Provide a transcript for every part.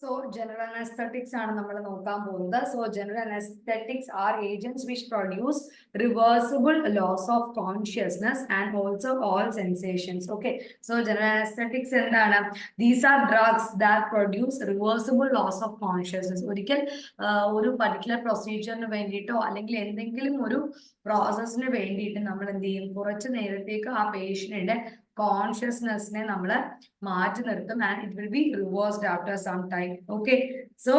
So, general anesthetics are നമ്മൾ നോക്കാൻ പോകുന്നത്. So, general anesthetics are agents which produce reversible loss of consciousness and also all sensations. Okay. So, general anesthetics എന്താണ്? These are drugs that produce reversible loss of consciousness. ഒരിക്കൽ ഒരു particular procedure വേണ്ടിയിട്ടോ അല്ലെങ്കിൽ എന്തെങ്കിലും ഒരു പ്രോസസ്സിന് വേണ്ടിയിട്ട് നമ്മൾ എന്ത് ചെയ്യും? കുറച്ച് നേരത്തേക്ക് ആ പേഷ്യന്റിന്റെ കോൺഷ്യസ്നെസ്സിനെ നമ്മൾ മാറ്റി നിർത്തും and it will be reversed after some time. Okay, so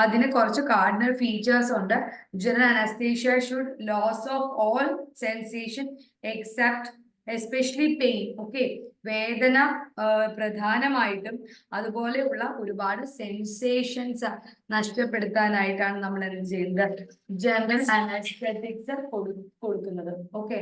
അതിന് കുറച്ച് കാർഡിനൽ ഫീച്ചേഴ്സ് ഉണ്ട്. General anaesthesia should loss of all sensation except especially pain. Okay, വേദന പ്രധാനമായിട്ടും അതുപോലെയുള്ള ഒരുപാട് സെൻസേഷൻസ് നഷ്ടപ്പെടുത്താനായിട്ടാണ് നമ്മൾ എന്ത് ചെയ്യുന്നത്? ജനറൽ അനസ്തെറ്റിക്സ് കൊടുക്കുന്നത്. Okay,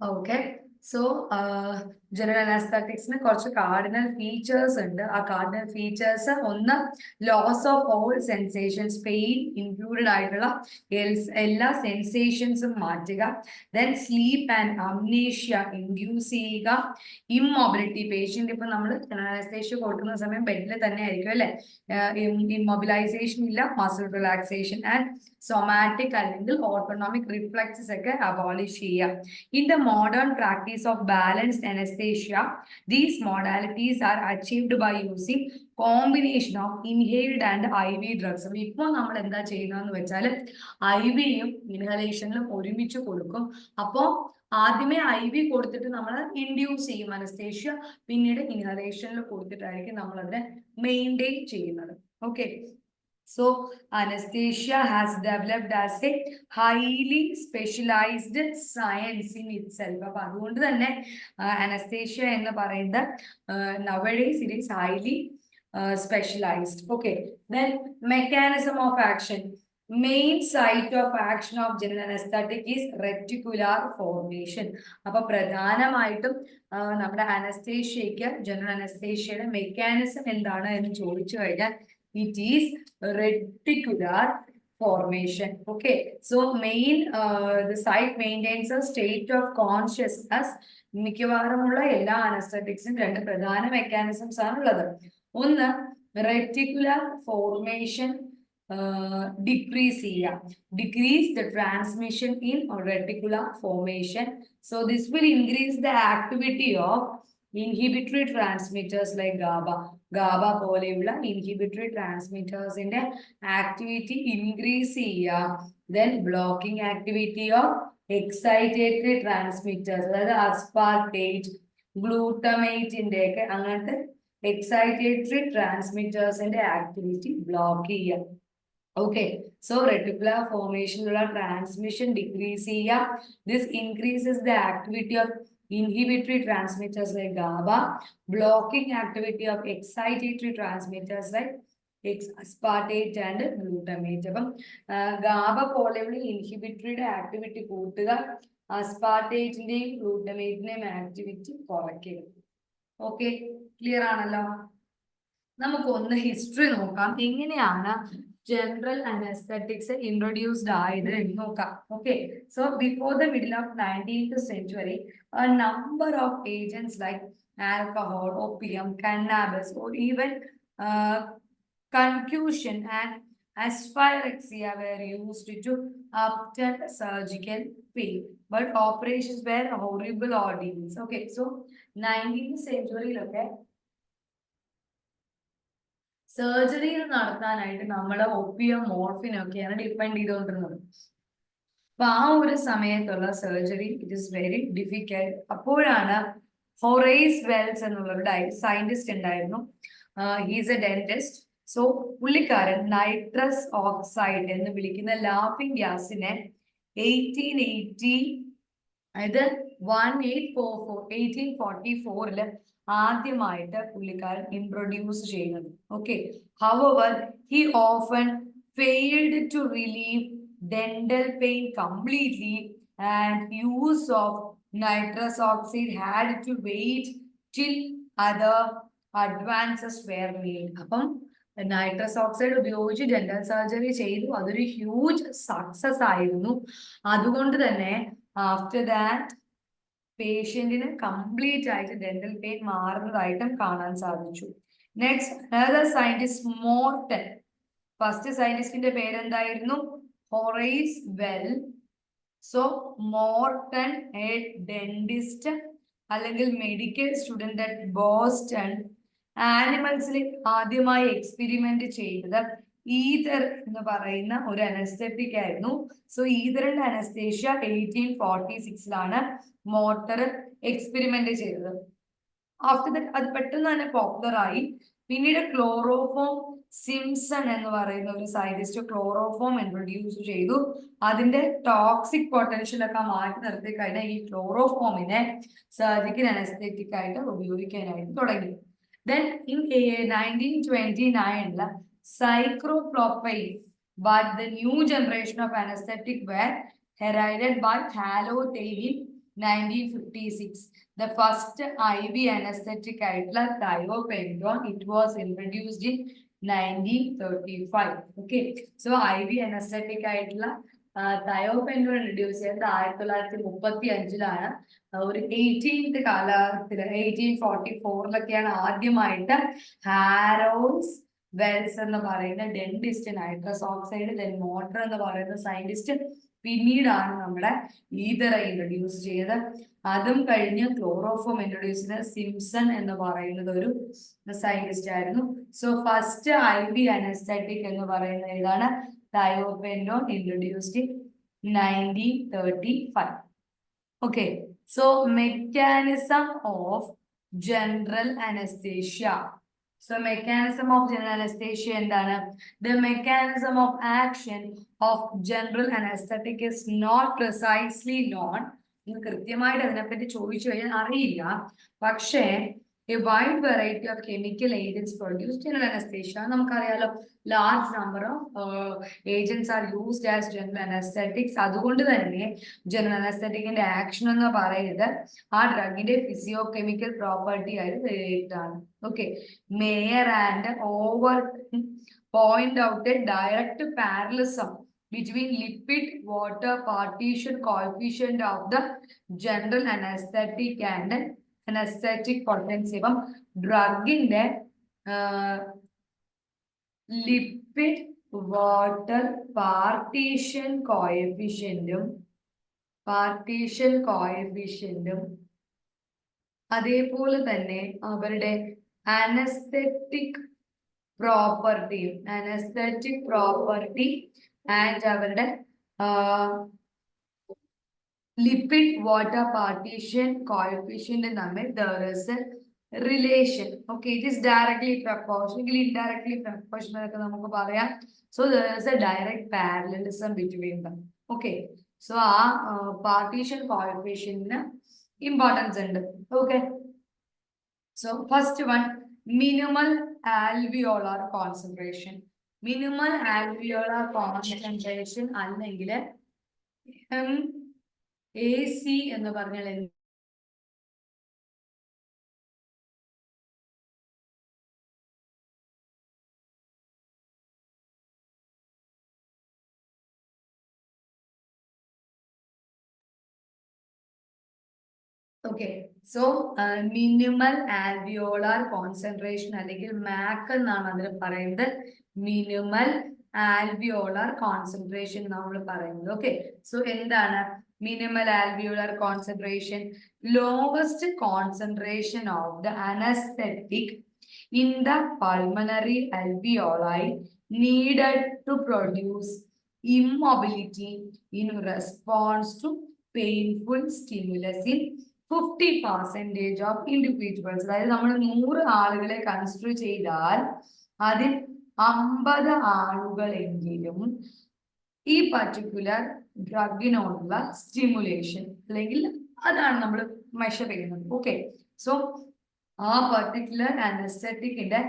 okay. സോ ജനറൽ അനസ്തറ്റിക്സിന് കുറച്ച് കാർഡിനൽ ഫീച്ചേഴ്സ് ഉണ്ട്. ആ കാർഡിനൽ ഫീച്ചേഴ്സ് ഒന്ന്, loss of all sensations, pain included ആയിട്ടുള്ള എല്ലാ സെൻസേഷൻസും മാറ്റുക. Then sleep and amnesia induce ചെയ്യുക. ഇമ്മൊബിലിറ്റി, പേഷ്യന്റ് ഇപ്പൊ നമ്മൾ ജനറൽ അനസ്തേഷ്യ കൊടുക്കുന്ന സമയം ബെഡിൽ തന്നെ ആയിരിക്കും അല്ലെ, ഇമ്മൊബിലൈസേഷൻ ഇല്ല, മസിൽ റിലാക്സേഷൻ ആൻഡ് സൊമാറ്റിക് അല്ലെങ്കിൽ ഓട്ടോണോമിക് റിഫ്ലെക്സസ് ഒക്കെ അബോളിഷ് ചെയ്യുക. In the modern practice of balanced anesthesia, these modalities are achieved by using combination of inhaled and IV drugs. ഇപ്പോൾ നമ്മൾ എന്താ ചെയ്യുന്നതെന്ന് വെച്ചാൽ IV-യും ഇൻഹലേഷനിലും ഒരുമിച്ച് കൊടുക്കും. അപ്പോൾ ആദ്യമേ IV കൊടുത്തിട്ട് നമ്മൾ ഇൻഡ്യൂസ് ചെയ്യും അനസ്തേഷ്യ, പിന്നീട് ഇൻഹലേഷനിൽ കൊടുത്തിട്ടായിരിക്കും നമ്മൾ അതിനെ മെയിൻറ്റെയിൻ ചെയ്യുന്നത്. Okay, so anesthesia has developed as a highly specialized science in itself. അപ്പൊ അതുകൊണ്ട് തന്നെ അനസ്തേഷ്യ എന്ന് പറയുന്നത് nowadays it is highly specialized. Okay, then mechanism of action. Main site of action of general anesthetic is reticular formation. അപ്പൊ പ്രധാനമായിട്ടും നമ്മുടെ അനസ്തേഷ്യക്ക് general അനസ്തേഷ്യയുടെ mechanism എന്താണ് എന്ന് ചോദിച്ചു കഴിഞ്ഞാൽ it is reticular formation. Okay, so the site maintains a state of consciousness. മിക്കവാറുമുള്ള എല്ലാ അനസ്തറ്റിക്സും രണ്ട് പ്രധാന മെക്കാനിസംസ് ആണ് ഉള്ളത്. ഒന്ന്, reticular formation decrease the transmission in reticular formation. So this will increase the activity of inhibitory transmitters like GABA പോലെയുള്ള inhibitory transmitters ന്റെ activity increase ചെയ്യുക. Then blocking activity of excitatory transmitters, അതായത് aspartate, glutamate ന്റെ ഒക്കെ അങ്ങനത്തെ excitatory transmitters ന്റെ activity block ചെയ്യുക. Okay, so reticular formation ഉള്ള transmission decrease ചെയ്യുക. This increases the activity of inhibitory transmitters like GABA, blocking activity of excitatory transmitters like aspartate and glutamate. അപ്പം GABA പോലെയുള്ള ഇൻഹിബിറ്ററിയുടെ activity കൂട്ടുക, അസ്പാർട്ടേറ്റിന്റെയും ഗ്ലൂട്ടമേറ്റിന്റെയും ആക്ടിവിറ്റി കുറയ്ക്കുക. Okay, clear ആണല്ലോ? നമുക്ക് ഒന്ന് ഹിസ്റ്ററി നോക്കാം, എങ്ങനെയാണ് general anesthetics introduced ആയത് എന്ന് നോക്കാം. Okay, so before the middle of 19th century, a number of agents like alcohol, opium, cannabis, or even concussion and asphyxia were used to obtain surgical pain, but operations were horrible ordeals. Okay, so 19th century surgery നടത്താനായിട്ട് നമ്മൾ Opium, morphine ഒക്കെയാണ് depend ചെയ്തുകൊണ്ടിരുന്നത്. അപ്പൊ ആ ഒരു സമയത്തുള്ള surgery it is very difficult. അപ്പോഴാണ് Horace Wells എന്നുള്ള ഒരു സയന്റിസ്റ്റ് ഉണ്ടായിരുന്നു. He's A dentist. സോ പുള്ളിക്കാരൻ നൈട്രസ് ഓക്സൈഡ് എന്ന് വിളിക്കുന്ന ലാഫിംഗ് ഗ്യാസിനെ 1880 ഇത് 1844 ആദ്യമായിട്ട് പുള്ളിക്കാരൻ ഇൻട്രൊഡ്യൂസ് ചെയ്യുന്നത്. Okay. However he often failed to relieve dental pain completely and use of nitrous oxide had to wait till other advances were made. അപ്പം nitrous oxide ഉപയോഗിച്ച് dental surgery ചെയ്തു. അതൊരു ഹ്യൂജ് സക്സസ് ആയിരുന്നു. അതുകൊണ്ട് തന്നെ ആഫ്റ്റർ ദാറ്റ് പേഷ്യന്റിന് complete ആയിട്ട് dental pain മാറുന്നതായിട്ടും കാണാൻ സാധിച്ചു. Next another scientist Morton. First സയന്റിസ്റ്റിന്റെ പേരെന്തായിരുന്നു? Horace Well. So Morton a dentist അല്ലെങ്കിൽ മെഡിക്കൽ സ്റ്റുഡന്റ് അറ്റ് ബോസ്റ്റൺ ആനിമൽസിൽ ആദ്യമായി എക്സ്പെരിമെന്റ് ചെയ്തത് ഈതർ എന്ന് പറയുന്ന ഒരു അനസ്തെറ്റിക് ആയിരുന്നു. സോ ഈതറിന്റെ അനസ്തേഷ്യ 1846 മോർട്ടർ എക്സ്പെരിമെന്റ് ചെയ്തത്. ആഫ്റ്റർ ദാറ്റ് അത് പെട്ടെന്ന് തന്നെ പോപ്പുലർ ആയി. പിന്നീട് ക്ലോറോഫോം സിംസൺ എന്ന് പറയുന്ന ഒരു സയന്റിസ്റ്റ് ക്ലോറോഫോം ഇൻട്രൊഡ്യൂസ് ചെയ്തു. അതിന്റെ ടോക്സിക് പൊട്ടൻഷ്യൽ ഒക്കെ മാറ്റി നിർത്തി കഴിഞ്ഞാൽ ഈ ക്ലോറോഫോമിനെ സർജിക്കൽ അനസ്തെറ്റിക് ആയിട്ട് ഉപയോഗിക്കാനായിട്ട് തുടങ്ങി. Then in 1929 cyclopropyl, but the new generation of anesthetic were heralded by Halothane in 1956. The first IV anesthetic thiopentone, it was introduced in 1935. Okay, so IV anesthetic thiopentone introduced in 1935 ഒരു 18th കാലത്തിൽ 1844 ആദ്യമായിട്ട് Harold Wells എന്ന് പറയുന്ന dentist nitrous oxide, then motor എന്ന് പറയുന്ന scientist, പിന്നീടാണ് നമ്മുടെ ether introduce ചെയ്തത്. അതും കഴിഞ്ഞ് ക്ലോറോഫോം ഇൻട്രൊഡ്യൂസ് ചെയ്ത സിംസൺ എന്ന് പറയുന്നത് ഒരു സയന്റിസ്റ്റ് ആയിരുന്നു. സോ ഫസ്റ്റ് IV അനസ്തെറ്റിക് എന്ന് പറയുന്ന ഏതാണ്? thiopentone, introduced in 1935. Okay. So mechanism of general anesthesia. So mechanism of general anesthesia endana? The mechanism of action of general anesthetic is not precisely known. കൃത്യമായിട്ട് അതിനെപ്പറ്റി ചോദിച്ചു കഴിഞ്ഞാൽ അറിയില്ല. പക്ഷേ a wide variety of chemical agents produce general anesthesia. നമുക്കറിയാലോ, large number of agents are used as general anesthetics. അതുകൊണ്ട് തന്നെ general anestheticന്റെ action എന്ന് പറയുന്നത് ആ ഡ്രഗിന്റെ ഫിസിയോകെമിക്കൽ പ്രോപ്പർട്ടി ആയിട്ട് റിലേറ്റഡ് ആണ്. Okay. Mayor and over point out A direct parallelism between lipid water partition coefficient of the general anesthetic and anesthetic potency. അപ്പം ഡ്രഗിന്റെ lipid water partition കോഎഫിഷ്യന്റും അതേപോലെ തന്നെ അവരുടെ അനസ്തെറ്റിക് പ്രോപ്പർട്ടി ആൻഡ് അവരുടെ lipid water partition coefficient തമ്മിൽ there is a relation. Okay, it is directly proportional, indirectly proportional ഒക്കെ നമുക്ക് പറയാം. So there is a direct parallelism between them. Okay, so ആ partition coefficient importance ഉണ്ട്. Okay, so first one, minimal alveolar concentration. Minimal alveolar concentration അല്ലെങ്കിൽ AC എന്ന് പറഞ്ഞാൽ okay. So minimal alveolar concentration അല്ലെങ്കിൽ Mac എന്നാണ് അതിന് പറയുന്നത്. മിനിമൽ ആൽവിയോളാർ കോൺസെൻട്രേഷൻ നമ്മൾ പറയുന്നത്. ഓക്കെ. സോ എന്താണ് minimal alveolar concentration? Lowest concentration of the anesthetic in the pulmonary alveoli needed to produce immobility in response to painful stimulus in 50% of individuals. അതായത് നമ്മൾ 100 ആളുകളെ കൺസിഡർ ചെയ്താൽ അതിൽ 50 ആളുകളെങ്കിലും ഈ പർട്ടിക്കുലർ ഡ്രഗിനോടുള്ള സ്റ്റിമുലേഷൻ അല്ലെങ്കിൽ അതാണ് നമ്മൾ മെഷർ ചെയ്യുന്നത്. ഓക്കെ, സോ ആ പർട്ടിക്കുലർ അനസ്തെറ്റിക്കിന്റെ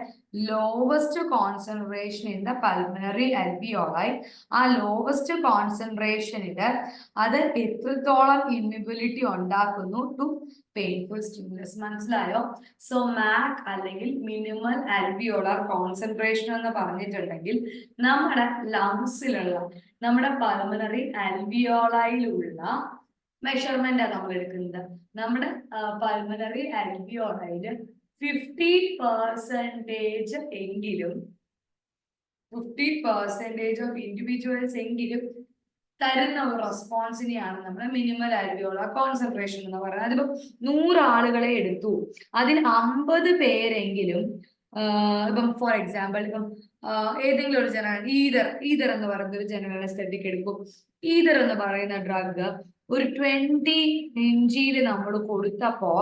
lowest concentration in the pulmonary alveoli, ആ ലോവസ്റ്റ് കോൺസെൻട്രേഷനില് അത് എത്രത്തോളം ഇമ്യൂബിലിറ്റി ഉണ്ടാക്കുന്നു ടു പെയിൻഫുൾ സ്റ്റിമുലസ്. മനസ്സിലായോ? സോ മാക് അല്ലെങ്കിൽ മിനിമൽ അൽവിയോളാർ കോൺസെൻട്രേഷൻ എന്ന് പറഞ്ഞിട്ടുണ്ടെങ്കിൽ നമ്മുടെ ലങ്സിലുള്ള, നമ്മുടെ പൾമണറി അൽവിയോളായിലുള്ള മെഷർമെന്റ് ആണ് നമ്മൾ എടുക്കുന്നത്. നമ്മുടെ പൾമണറി അൽവിയോളായില് 50% എങ്കിലും 50% ഓഫ് ഇൻഡിവിജ്വൽസ് എങ്കിലും തരുന്ന ഒരു റെസ്പോൺസിനെയാണ് നമ്മൾ മിനിമൽ അൽവിയോളാർ കോൺസെൻട്രേഷൻ എന്ന് പറയുന്നത്. അതിപ്പോ 100 ആളുകളെ എടുത്തു, അതിൽ 50 പേരെങ്കിലും ഇപ്പം ഫോർ എക്സാമ്പിൾ ഇപ്പം ഏതെങ്കിലും ഒരു ഈതർ എന്ന് പറയുന്ന ഒരു ജനറൽ അനസ്തെറ്റിക് എടുക്കും. ഈതർ എന്ന് പറയുന്ന ഡ്രഗ് ഒരു 20 mg നമ്മൾ കൊടുത്തപ്പോ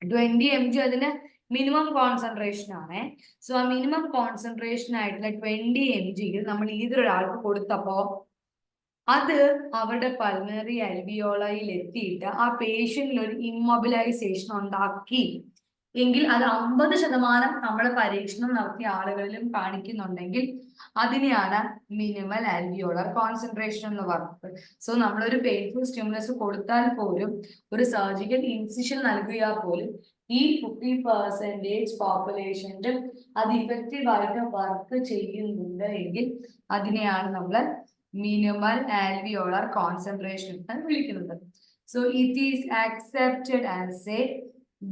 20 mg അതിന് മിനിമം കോൺസെൻട്രേഷൻ ആണ്. സോ ആ മിനിമം കോൺസെൻട്രേഷൻ ആയിട്ടുള്ള 20 mg നമ്മൾ ഒരാൾക്ക് കൊടുത്തപ്പോ അത് അവരുടെ പൾമണറി അൽവിയോളയിൽ എത്തിയിട്ട് ആ പേഷ്യന്റിൽ ഒരു ഇമ്മൊബിലൈസേഷൻ ഉണ്ടാക്കി എങ്കിൽ അത് 50% നമ്മൾ പരീക്ഷണം നടത്തിയ ആളുകളിലും കാണിക്കുന്നുണ്ടെങ്കിൽ അതിനെയാണ് മിനിമൽ അൽവിയോളർ കോൺസെൻട്രേഷൻ എന്ന് പറയുന്നത്. സോ നമ്മളൊരു പെയിൻഫുൾ സ്റ്റിമുലസ് കൊടുത്താൽ പോലും, ഒരു സർജിക്കൽ ഇൻസിഷൻ നൽകിയാൽ പോലും ഈ 50% പോപ്പുലേഷനിൽ അത് ഇഫക്റ്റീവായിട്ട് വർക്ക് ചെയ്യുന്നുണ്ട് എങ്കിൽ അതിനെയാണ് നമ്മൾ മിനിമൽ ആൽവിയോളർ കോൺസെൻട്രേഷൻ എന്ന് വിളിക്കുന്നത്. So it is accepted as A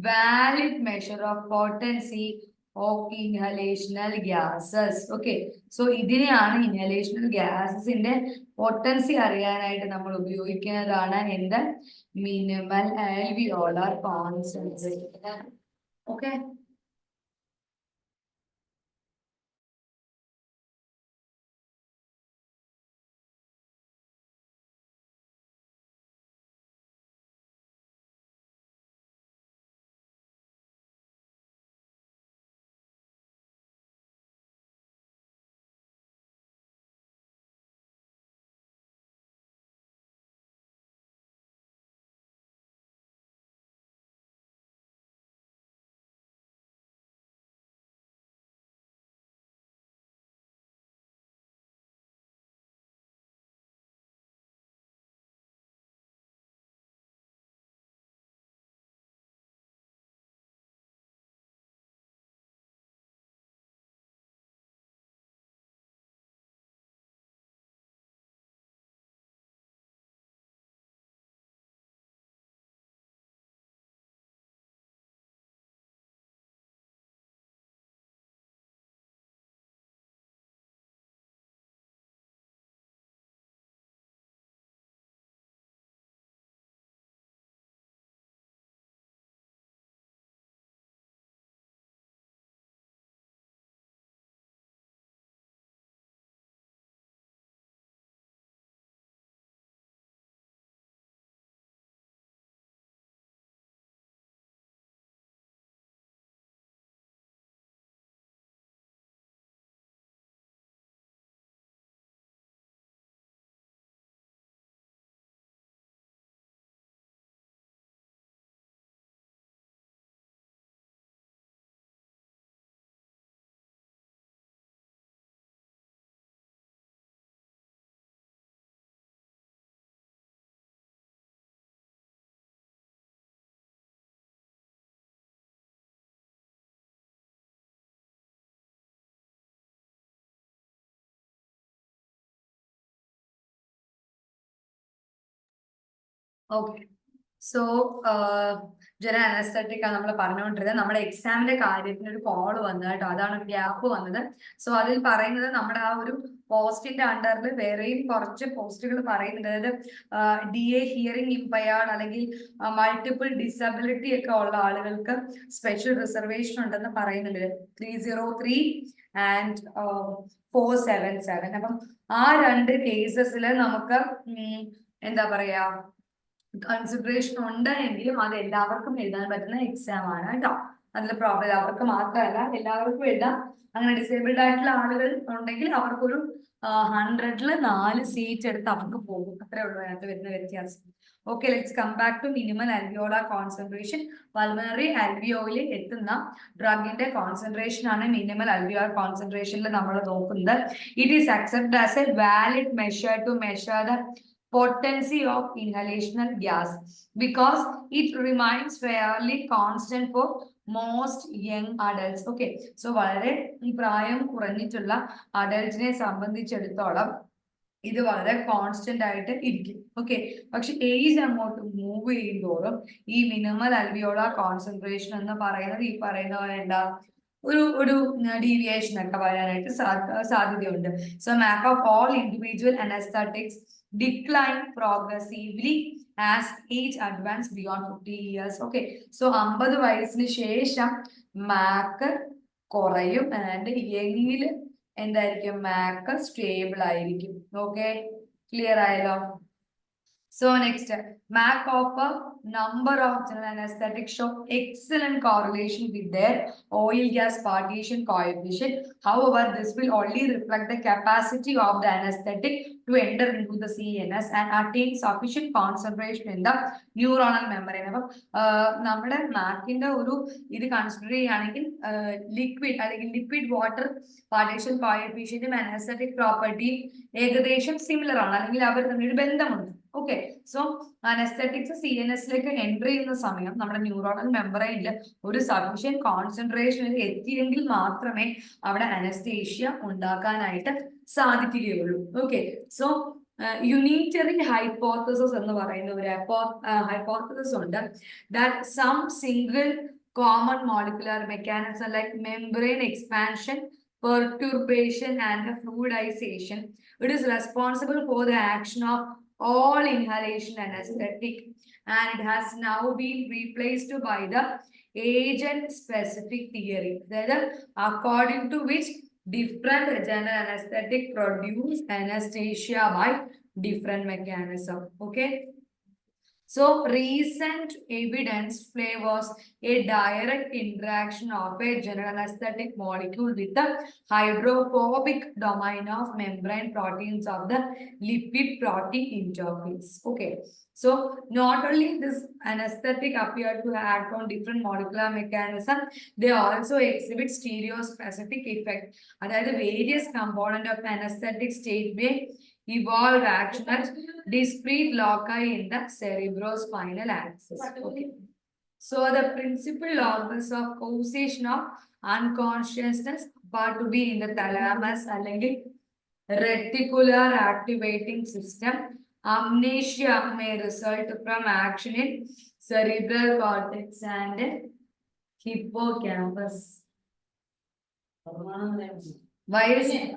valid measure of potency of inhalational gases. Okay, so ഇതിനെയാണ് inhalational gasesന്റെ potency അറിയാനായിട്ട് നമ്മൾ ഉപയോഗിക്കുന്നതാണ് എന്ത്? Minimal alveolar concentration. Okay, okay. So general anaesthetic ആണ് നമ്മൾ പറഞ്ഞുകൊണ്ടിരുന്നത്. നമ്മുടെ എക്സാമിന്റെ കാര്യത്തിന് ഒരു കോൾ വന്നു കേട്ടോ, അതാണ് ഒരു ഗ്യാപ്പ് വന്നത്. സോ അതിൽ പറയുന്നത് നമ്മുടെ ആ ഒരു പോസ്റ്റിന്റെ അണ്ടറിൽ വേറെയും കുറച്ച് പോസ്റ്റുകൾ പറയുന്നുണ്ട്. അതായത് DA ഹിയറിംഗ് ഇമ്പയർഡ് അല്ലെങ്കിൽ മൾട്ടിപ്പിൾ ഡിസബിലിറ്റി ഒക്കെ ഉള്ള ആളുകൾക്ക് സ്പെഷ്യൽ റിസർവേഷൻ ഉണ്ടെന്ന് പറയുന്നുണ്ട്. 303 ആൻഡ് 477. അപ്പം ആ 2 കേസസിൽ നമുക്ക് എന്താ പറയാ കൺസിഡറേഷൻ ഉണ്ട് എങ്കിലും അത് എല്ലാവർക്കും എഴുതാൻ പറ്റുന്ന എക്സാം ആണ് കേട്ടോ. അതിൽ പ്രോബ്ലം അവർക്ക് മാത്രമല്ല എല്ലാവർക്കും ഇടാം. അങ്ങനെ ഡിസേബിൾഡ് ആയിട്ടുള്ള ആളുകൾ ഉണ്ടെങ്കിൽ അവർക്കൊരു 100-ൽ 4 സീറ്റ് എടുത്ത് അവർക്ക് പോകും. അത്രേ ഉള്ളൂ അതിനകത്ത് വരുന്ന വ്യത്യാസം. Okay, let's come back to minimal alveolar concentration. Pulmonary അൽവിയോയിൽ എത്തുന്ന ഡ്രഗിന്റെ കോൺസെൻട്രേഷൻ ആണ് മിനിമൽ അൽവിയോളാർ കോൺസെൻട്രേഷനിൽ നമ്മൾ നോക്കുന്നത്. It is accepted as a valid measure to measure the potency of inhalational gas because it remains fairly constant for most young adults. Okay, so വളരെ പ്രായം കുറഞ്ഞിട്ടുള്ള അഡൽറ്റിനെ സംബന്ധിച്ചിടത്തോളം ഇത് വളരെ കോൺസ്റ്റന്റ് ആയിട്ട് ഇരിക്കും. ഓക്കെ, പക്ഷെ ഏജ് അങ്ങോട്ട് മൂവ് ചെയ്യുമ്പോഴും ഈ മിനിമൽ അൽവിയോളാർ കോൺസെൻട്രേഷൻ എന്ന് പറയുന്നത് ഈ പറയുന്ന പോലെ എന്താ ഒരു ഡീവിയേഷൻ ഒക്കെ വരാനായിട്ട് സാധ്യതയുണ്ട്. So MAC of all individual anaesthetics decline progressively as age advance beyond 50 years. Okay, so 50 വയസ്സിന് ശേഷം മാക്ക് കുറയും ആൻഡ് യങ്ങിൽ എന്തായിരിക്കും മാക്ക് സ്റ്റേബിൾ ആയിരിക്കും. ഓക്കെ, ക്ലിയർ ആയല്ലോ? So next, MAC of a number of general anesthetics show excellent correlation with their oil gas partition coefficient. However, this will only reflect the capacity of the anesthetic to enter into the CNS and attain sufficient concentration in the neuronal membrane. അപ്പം നമ്മുടെ മാക്കിന്റെ ഒരു ഇത് consider ചെയ്യുകയാണെങ്കിൽ liquid അല്ലെങ്കിൽ liquid water partition കോഎഫിഷ്യന്റും anaesthetic പ്രോപ്പർട്ടിയും ഏകദേശം similar ആണ്, അല്ലെങ്കിൽ അവർ തമ്മിൽ ബന്ധമുണ്ട്. ഓക്കെ, സോ അനസ്തെറ്റിക്സ് CNS-ലേക്ക് എൻട്രി ചെയ്യുന്ന സമയം നമ്മുടെ ന്യൂറോണൽ മെമ്പറൈനിൽ ഒരു സഫീഷ്യന്റ് കോൺസെൻട്രേഷനിൽ എത്തിയെങ്കിൽ മാത്രമേ അവിടെ അനസ്തേഷ്യ ഉണ്ടാക്കാനായിട്ട് സാധിക്കുകയുള്ളൂ. ഓക്കെ, സോ യൂണിറ്ററി ഹൈപ്പോത്തസിസ് എന്ന് പറയുന്ന ഒരു ഹൈപ്പോത്തസിസ് ഉണ്ട്. That some single common molecular mechanism like membrane expansion, perturbation and fluidization, it is responsible for the action of all inhalation anesthetic, and it has now been replaced by the agent specific theory, that according to which different general anesthetic produce anesthesia by different mechanism. Okay, so recent evidence favors a direct interaction of a general anesthetic molecule with the hydrophobic domain of membrane proteins of the lipid protein interface. Okay, so not only this anesthetic appear to act on different molecular mechanism, they also exhibit stereo-specific effect. That is, various component of anesthetic state may evolve action at discrete loci in the cerebrospinal axis. Okay, so the principal locus of causation of unconsciousness apart to be in the thalamus അല്ലെങ്കിൽ reticular activating system. Amnesia may result from action in cerebral cortex and hippocampus. Why is it?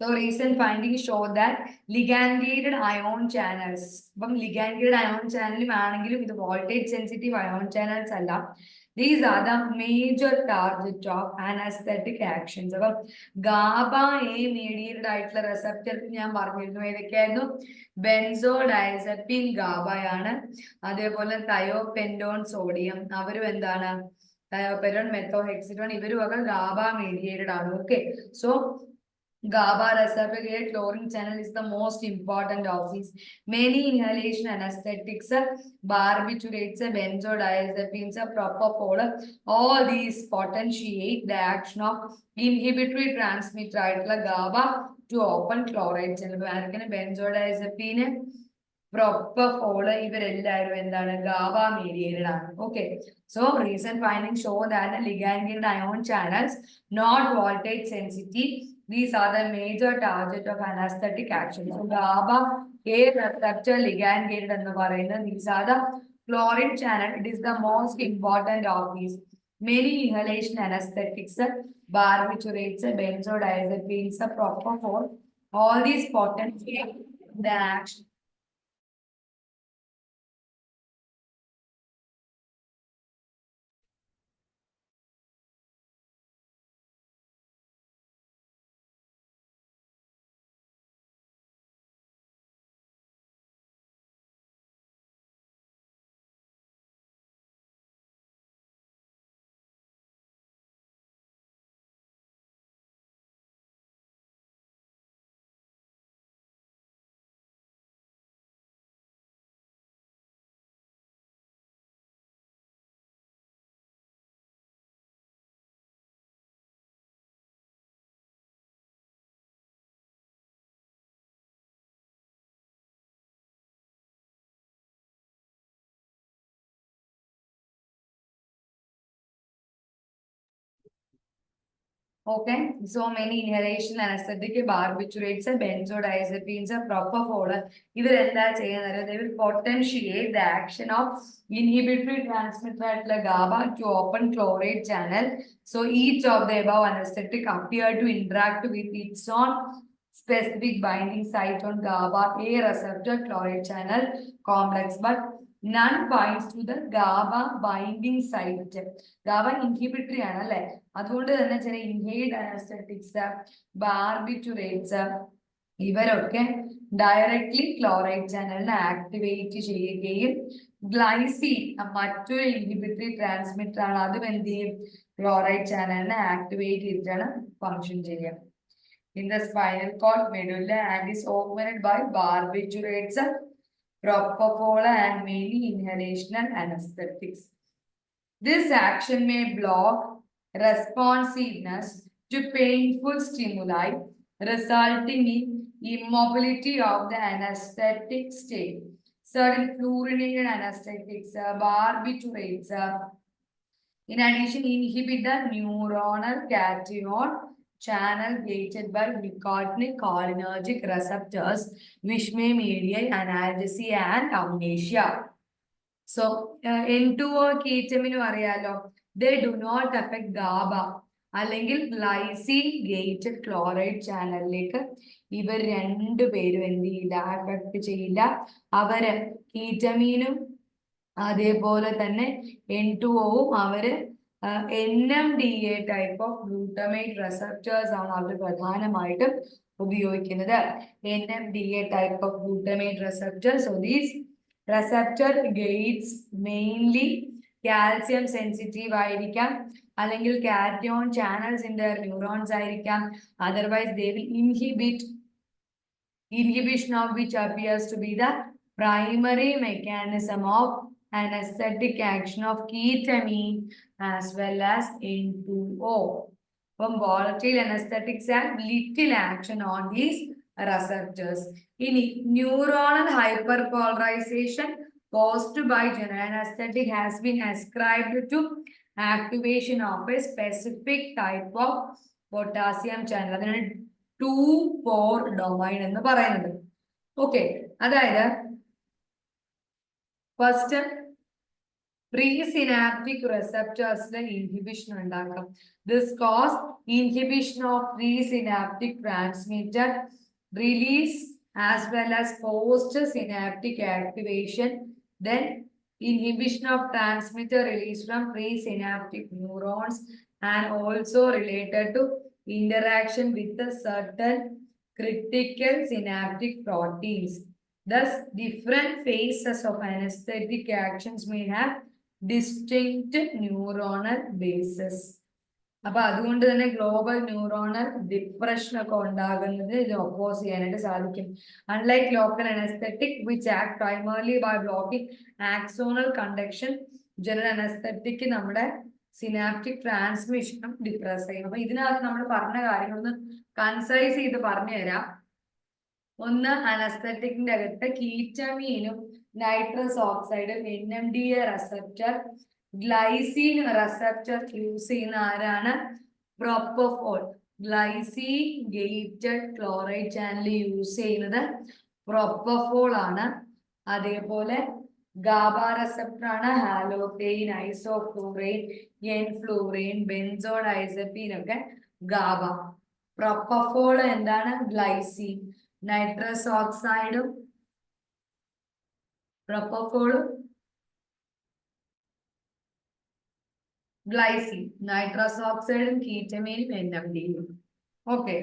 So recent findings show that ligand-gated ion channels, ligand-gated ion channel ആണെങ്കിലും ഇത് voltage sensitive ion channels അല്ല. These are the major target of anesthetic actions. അപ്പം GABA A mediated ആയിട്ടുള്ള receptor ഞാൻ പറഞ്ഞിരുന്നു ഏതൊക്കെയായിരുന്നു? ബെൻസോഡയസെപ്പിൻ GABA ആണ്. അതേപോലെ thiopentone sodium അവരും എന്താണ്? തയോപെൻഡോൺ മെത്തോഹെക്സിഡോൺ ഇവരും ഒക്കെ GABA mediated ആണ്. Okay, so GABA receptor chlorine channel is the most important of these. Many inhalation anesthetics, barbiturates, benzodiazepines, propofol, all these potentiate the action of inhibitory transmitter GABA to open chloride channel. Benzodiazepine propofol ഇവരെല്ലാവരും എന്താണ് GABA mediated ആണ്. Okay, so recent findings show that the ligand ion channels not voltage sensitive. These are the major target of anesthetic action. So GABA A receptor ligand എന്ന് പറയുന്നത് these are the chloride channel. It is the most important of these. Many inhalation anesthetics, barbiturates, benzodiazepines, propofol, all these potentiate the action. Okay, so many inhalation anesthetic, barbiturates, benzodiazepines, propofol. ഇവരെന്താ ചെയ്യുന്നത്? They will potentiate the action of inhibitory transmitter GABA to open chloride channel. So each of the above anesthetic appear to interact with its own specific binding site on GABA A receptor chloride channel complex, but none binds to the GABA binding site. GABA inhibitory ആണല്ലേ, അതുകൊണ്ട് തന്നെ ചില inhaled anaesthetics, barbiturates ഇവരൊക്കെ directly chloride ചാനലിനെ activate ചെയ്യുകയും glycine മറ്റൊരു inhibitory transmitter ആണ്, അതും എന്ത് ചെയ്യും? ക്ലോറൈഡ് ചാനലിനെ ആക്ടിവേറ്റ് ചെയ്തിട്ടാണ് ഫങ്ഷൻ ചെയ്യുക. In the spinal cord medulla and is augmented by barbiturates, propofol and many inhalational anesthetics. This action may block responsiveness to painful stimuli, resulting in immobility of the anesthetic state. Certain fluorinated anesthetics, barbiturates, in addition, inhibit the neuronal cation channel gated by nicotinic cholinergic receptors, which may mediate analgesia and amnesia. So, N2O ketamine അറിയാലോ, they do not affect GABA അല്ലെങ്കിൽ glycine gated chloride ചാനലിലേക്ക് ഇവർ രണ്ടുപേരും എന്ത് ചെയ്യില്ല, affect ചെയ്യില്ല. അവര് കീറ്റമീനും അതേപോലെ തന്നെ N2Oവും അവര് NMDA type of glutamate receptors ആണ് അവർ പ്രധാനമായിട്ടും ഉപയോഗിക്കുന്നത്. NMDA type of glutamate receptors. So these receptor gates mainly calcium sensitive ആയിരിക്കാം, അല്ലെങ്കിൽ cation channels in their neurons ആയിരിക്കാം. Otherwise they will inhibit, inhibition of which appears to be the primary mechanism of anesthetic action of ketamine as well as N2O. From volatile anesthetics have little action on these receptors. In neuronal hyperpolarization caused by general anesthetic has been ascribed to activation of a specific type of potassium channel. അതിനാണ് 2,4 domain എന്ന് പറയുന്നത്. Okay, അതായത് first presynaptic receptors inhibition ഉണ്ടാക്കാം. This cause inhibition of presynaptic transmitter release as well as post-synaptic activation, then inhibition of transmitter release from presynaptic neurons, and also related to interaction with the certain critical synaptic proteins. Thus, different phases of anesthetic actions may have distinct neuronal bases. അപ്പൊ അതുകൊണ്ട് തന്നെ global neuronal depression ഒക്കെ ഉണ്ടാകുന്നത് ഇത് oppose ചെയ്യാനായിട്ട് സാധിക്കും. Unlike local anaesthetic which act primarily by blocking axonal conduction, general anaesthetic നമ്മുടെ synaptic ട്രാൻസ്മിഷനും ഡിപ്രസ് ചെയ്യും. അപ്പൊ ഇതിനകത്ത് നമ്മൾ പറഞ്ഞ കാര്യങ്ങളൊന്ന് കൺസൈസ് ചെയ്ത് പറഞ്ഞു തരാം. ഒന്ന് അനസ്തറ്റിക്കിന്റെ അകത്ത് കീറ്റമീനും നൈട്രസ് ഓക്സൈഡും NMDA receptor glycine receptor use ചെയ്യുന്ന ആരാണ്? Propofol. Glycine gated chloride channel use ചെയ്യുന്നത് പ്രൊപ്പഫോൾ ആണ്. അതേപോലെ ഗാബ റിസപ്റ്റർ ആണ് ഹാലോതെയ്ൻ, ഐസോഫ്ലൂറൈൻ, എൻഫ്ലൂറൈൻ, ബെൻസോഡൈസപ്പീൻ ഒക്കെ ഗാബ. പ്രൊപ്പഫോൾ എന്താണ്? ഗ്ലൈസീൻ. നൈട്രസ് ഓക്സൈഡും പ്രൊപ്പഫോളും ഗ്ലൈസീൻ. നൈട്രസ് ഓക്സൈഡും കീറ്റമീനും NMDയും. ഓക്കെ.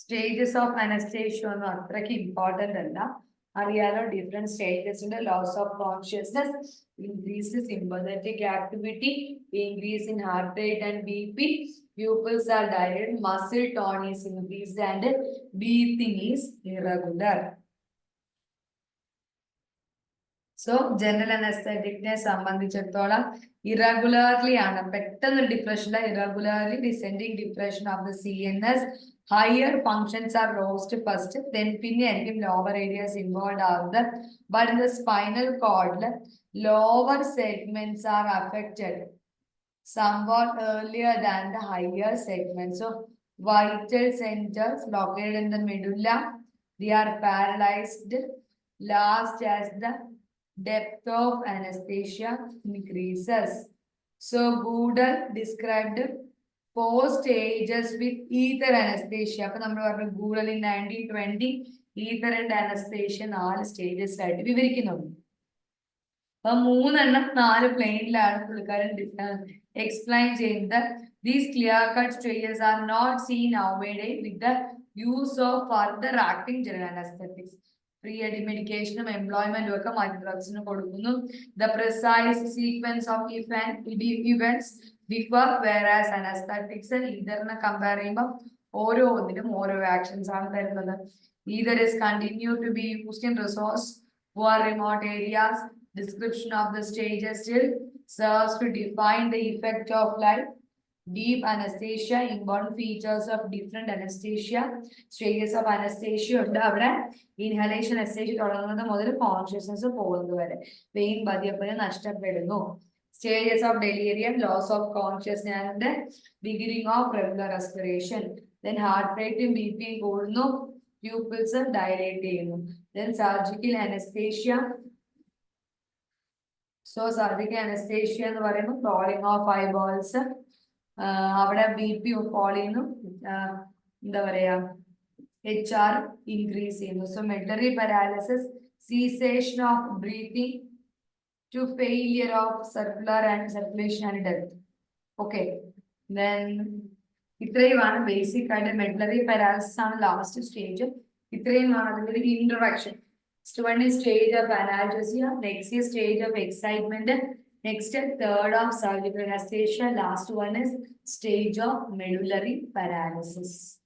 സ്റ്റേജസ് ഓഫ് അനസ്തേഷ്യ ഒന്നും അത്രയ്ക്ക് ഇമ്പോർട്ടന്റ് അല്ല. അറിയാലോ, ഡിഫറെന്റ് സ്റ്റേജസ് ഉണ്ട്. Loss of consciousness, increase sympathetic activity, increase in heart rate and BP, pupils are dilated, muscle tone is increased and breathing is irregular. So general അനസ്തറ്റിക്കിനെ സംബന്ധിച്ചിടത്തോളം irregularly ആണ്, പെട്ടെന്ന് ഡിപ്രഷനിലെ irregularly descending depression of the CNS. Higher functions are lost first, then പിന്നെ ആയിരിക്കും lower areas involve ആവുന്നത്. But in the spinal കോർഡിൽ lower segments are affected somewhat earlier than the higher segments. So vital centers located in the medulla, they are paralyzed last as the depth of anesthesia increases. So Goodall described 4 stages with ether anesthesia. അപ്പോൾ നമ്മൾ പറഞ്ഞു Goodall in 1920 ether and anesthesia 4 stages ആയിട്ട് വിവരിക്കുന്നുണ്ട്. അപ്പൊ 3 4 പ്ലെയിനിലാണ് പുള്ളിക്കാരൻ explain ചെയ്യുന്നത്. These clear-cut stages are not seen nowadays with the use of further acting general anesthetics. Pre-medication എംപ്ലോയ്മെന്റും ഒക്കെ മറ്റ് ഡ്രഗ്സിന് കൊടുക്കുന്നു. The precise sequence of events differ, whereas anesthetics either compare ചെയ്യുമ്പോൾ ഓരോന്നിനും ഓരോ ആക്ഷൻസ് ആണ് തരുന്നത്. Either is continued to be used in resource poor remote areas. Description of the stages still serves to define the effect of life. Deep anesthesia, important features of different anesthesia. Stages of anesthesia ഉണ്ട്. അവിടെ inhalation anaesthesia തുടങ്ങുന്നത് മുതൽ consciousness പോകുന്നത് വരെ pain പതിയപ്പതിയെ നഷ്ടപ്പെടുന്നു. Stages of delirium, loss of consciousness and beginning of regular respiration. Then heart rate BP കൂടുന്നു, pupils dilate ചെയ്യുന്നു. Then surgical anesthesia. So surgical anesthesia എന്ന് പറയുമ്പോൾ falling of eyeballs, അവിടെ BP fall ചെയ്യുന്നു, എന്താ പറയാ HR increase ചെയ്യുന്നു. So medullary paralysis, cessation of breathing to failure of circulation and death. Okay, then ഇത്രയുമാണ് ബേസിക് ആയിട്ട് മെഡുലറി പാരാലിസിസ് ആണ് ലാസ്റ്റ് സ്റ്റേജ്. ഇത്രയുമാണ് അതിന്റെ ഒരു introduction. Next one is stage of analgesia, next is stage of excitement, next third of surgical anesthesia, last one is stage of medullary paralysis.